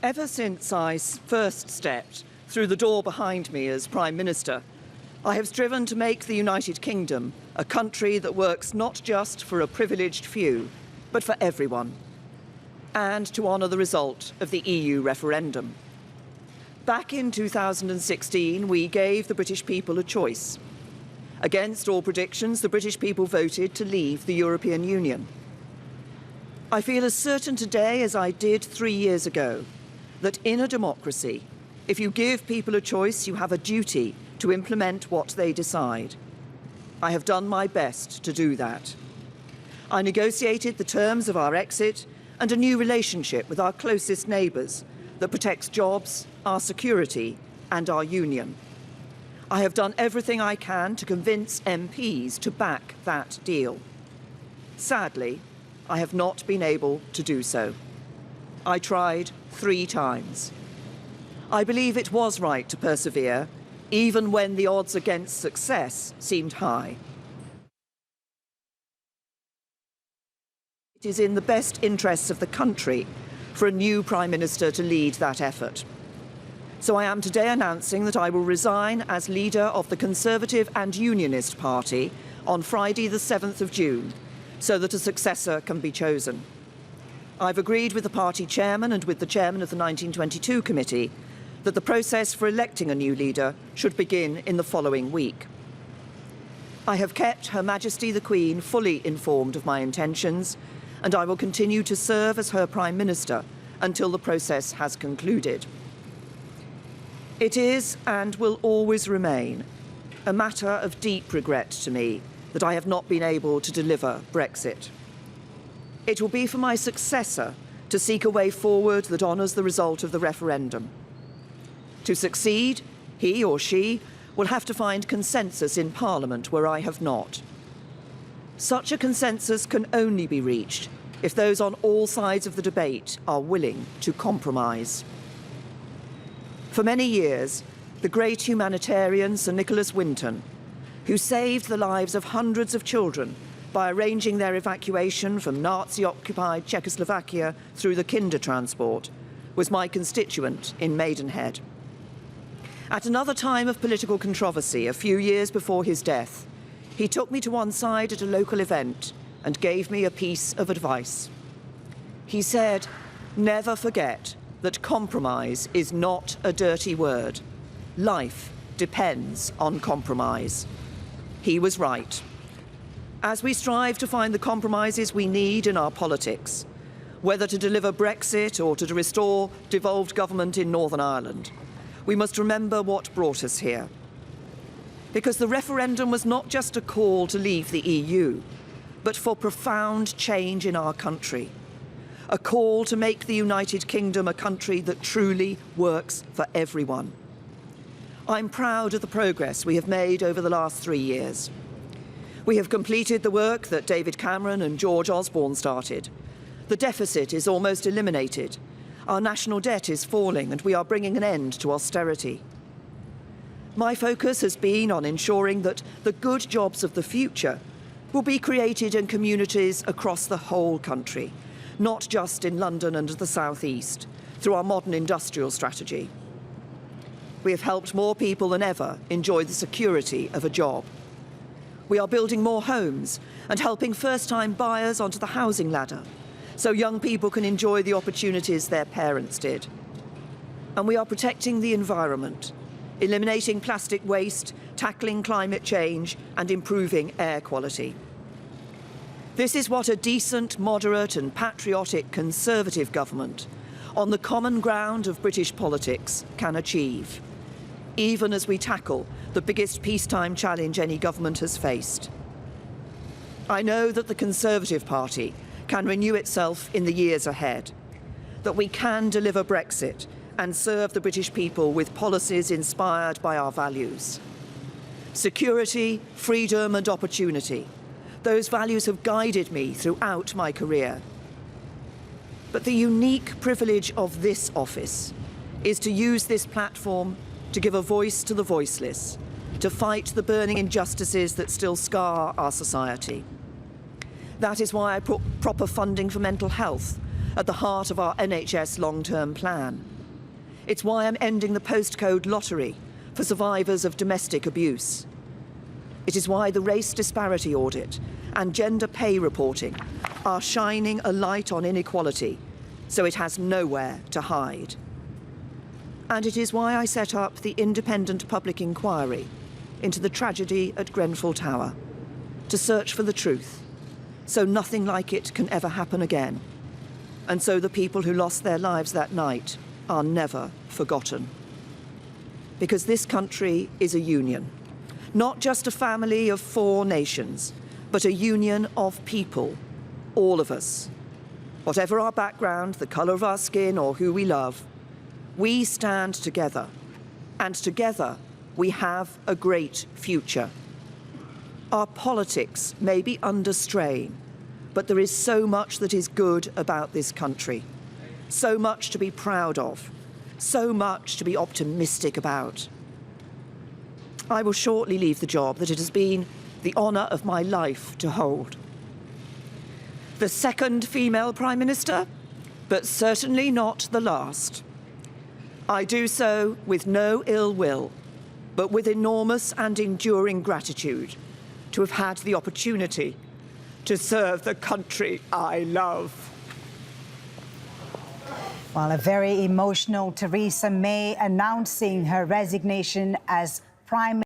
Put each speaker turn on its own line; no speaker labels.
Ever since I first stepped through the door behind me as Prime Minister, I have striven to make the United Kingdom a country that works not just for a privileged few, but for everyone, and to honour the result of the EU referendum. Back in 2016, we gave the British people a choice. Against all predictions, the British people voted to leave the European Union. I feel as certain today as I did 3 years ago that in a democracy, if you give people a choice, you have a duty to implement what they decide. I have done my best to do that. I negotiated the terms of our exit and a new relationship with our closest neighbours that protects jobs, our security and our union. I have done everything I can to convince MPs to back that deal. Sadly, I have not been able to do so. I tried 3 times. I believe it was right to persevere, even when the odds against success seemed high. It is in the best interests of the country for a new Prime Minister to lead that effort. So I am today announcing that I will resign as leader of the Conservative and Unionist Party on Friday the 7th of June, so that a successor can be chosen. I've agreed with the party chairman and with the chairman of the 1922 committee that the process for electing a new leader should begin in the following week. I have kept Her Majesty the Queen fully informed of my intentions, and I will continue to serve as her Prime Minister until the process has concluded. It is, and will always remain, a matter of deep regret to me that I have not been able to deliver Brexit. It will be for my successor to seek a way forward that honours the result of the referendum. To succeed, he or she will have to find consensus in Parliament where I have not. Such a consensus can only be reached if those on all sides of the debate are willing to compromise. For many years, the great humanitarian Sir Nicholas Winton, who saved the lives of hundreds of children by arranging their evacuation from Nazi-occupied Czechoslovakia through the Kinder transport, was my constituent in Maidenhead. At another time of political controversy, a few years before his death, he took me to one side at a local event and gave me a piece of advice. He said, "Never forget that compromise is not a dirty word. Life depends on compromise." He was right. As we strive to find the compromises we need in our politics, whether to deliver Brexit or to restore devolved government in Northern Ireland, we must remember what brought us here. Because the referendum was not just a call to leave the EU, but for profound change in our country. A call to make the United Kingdom a country that truly works for everyone. I'm proud of the progress we have made over the last 3 years. We have completed the work that David Cameron and George Osborne started. The deficit is almost eliminated. Our national debt is falling and we are bringing an end to austerity. My focus has been on ensuring that the good jobs of the future will be created in communities across the whole country, not just in London and the South East, through our modern industrial strategy. We have helped more people than ever enjoy the security of a job. We are building more homes and helping first-time buyers onto the housing ladder, so young people can enjoy the opportunities their parents did. And we are protecting the environment, eliminating plastic waste, tackling climate change and improving air quality. This is what a decent, moderate and patriotic Conservative government on the common ground of British politics can achieve, even as we tackle the biggest peacetime challenge any government has faced. I know that the Conservative Party can renew itself in the years ahead, that we can deliver Brexit and serve the British people with policies inspired by our values. Security, freedom and opportunity. Those values have guided me throughout my career. But the unique privilege of this office is to use this platform to give a voice to the voiceless, to fight the burning injustices that still scar our society. That is why I put proper funding for mental health, at the heart of our NHS long-term plan. It's why I'm ending the postcode lottery for survivors of domestic abuse. It is why the race disparity audit and gender pay reporting are shining a light on inequality, so it has nowhere to hide. And it is why I set up the independent public inquiry into the tragedy at Grenfell Tower, to search for the truth, so nothing like it can ever happen again, and so the people who lost their lives that night are never forgotten. Because this country is a union, not just a family of 4 nations, but a union of people, all of us. Whatever our background, the colour of our skin, or who we love, we stand together, and together we have a great future. Our politics may be under strain, but there is so much that is good about this country, so much to be proud of, so much to be optimistic about. I will shortly leave the job that it has been the honour of my life to hold. The second female Prime Minister, but certainly not the last. I do so with no ill will, but with enormous and enduring gratitude to have had the opportunity to serve the country I love.
Well, a very emotional Theresa May announcing her resignation as Prime Minister.